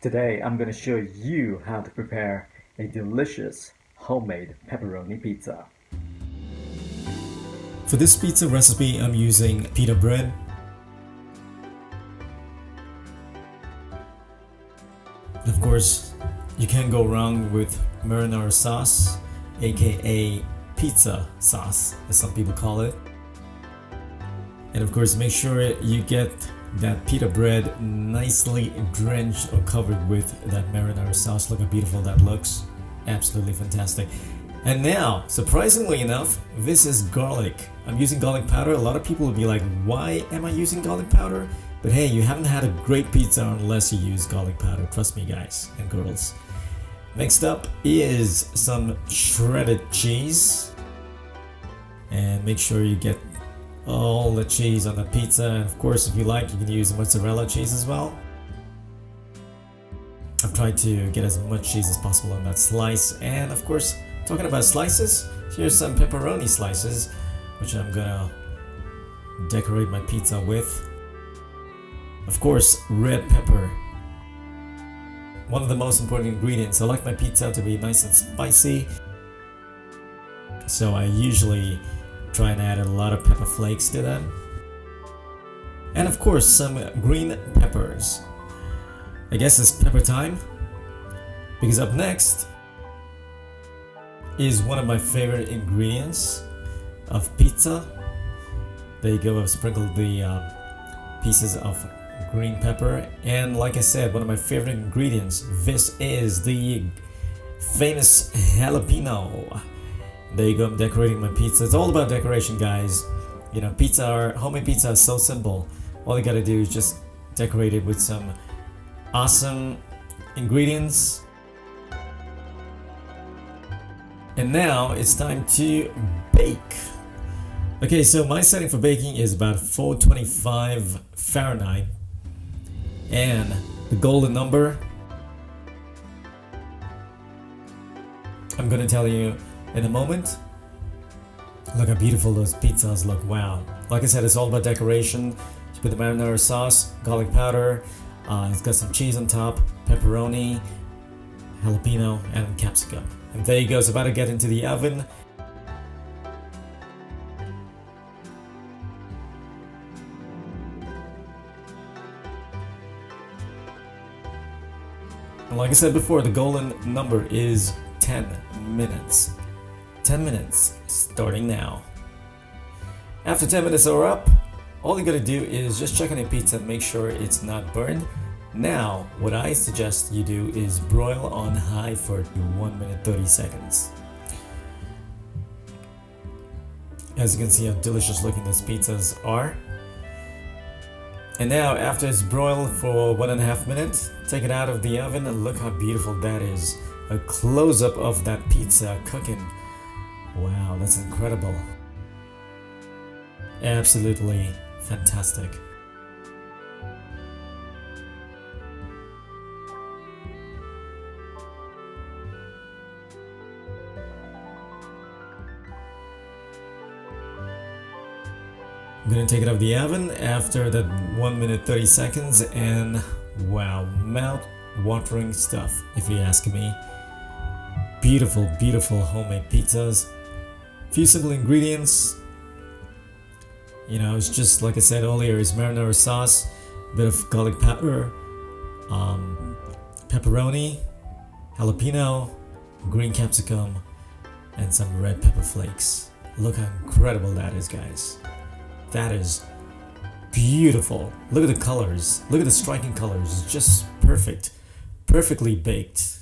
Today I'm going to show you how to prepare a delicious homemade pepperoni pizza. For this pizza recipe, I'm using pita bread, and of course, you can't go wrong with marinara sauce, aka pizza sauce, as some people call it. And of course, make sure you get that pita bread nicely drenched or covered with that marinara sauce. Look how beautiful that looks. Absolutely fantastic. And now, surprisingly enough, this is garlic. I'm using garlic powder. A lot of people will be like, why am I using garlic powder? But hey, you haven't had a great pizza unless you use garlic powder. Trust me, guys and girls. Next up is some shredded cheese. And make sure you get all the cheese on the pizza, and of course, if you like, you can use mozzarella cheese as well. I've tried to get as much cheese as possible on that slice. And of course, talking about slices, here's some pepperoni slices, which I'm gonna decorate my pizza with. Of course, red pepper, one of the most important ingredients. I like my pizza to be nice and spicy, so I usually try and add a lot of pepper flakes to them. And of course, some green peppers. I guess it's pepper time, because up next is one of my favorite ingredients of pizza. There you go, I've sprinkled the pieces of green pepper, and like I said, one of my favorite ingredients, this is the famous jalapeno. There you go, I'm decorating my pizza. It's all about decoration, guys. You know, homemade pizza is so simple. All you gotta do is just decorate it with some awesome ingredients. And now it's time to bake. Okay, so my setting for baking is about 425 Fahrenheit. And the golden number, I'm gonna tell you in a moment. Look how beautiful those pizzas look. Wow. Like I said, it's all about decoration. You put the marinara sauce, garlic powder, it's got some cheese on top, pepperoni, jalapeno, and capsicum. And there you go, it's about to get into the oven. And like I said before, the golden number is 10 minutes. 10 minutes starting now. After 10 minutes are up, all you gotta do is just check on your pizza and make sure it's not burned. Now, what I suggest you do is broil on high for 1 minute 30 seconds. As you can see how delicious looking those pizzas are. And now, after it's broiled for 1.5 minutes, take it out of the oven and look how beautiful that is. A close-up of that pizza cooking. Wow, that's incredible. Absolutely fantastic. I'm gonna take it out of the oven after that 1 minute 30 seconds, and wow, mouth-watering stuff if you ask me. Beautiful, beautiful homemade pizzas. Few simple ingredients. You know, it's just like I said earlier, it's marinara sauce, a bit of garlic powder, pepperoni, jalapeno, green capsicum, and some red pepper flakes. Look how incredible that is, guys. That is beautiful. Look at the colors. Look at the striking colors. It's just perfect. Perfectly baked.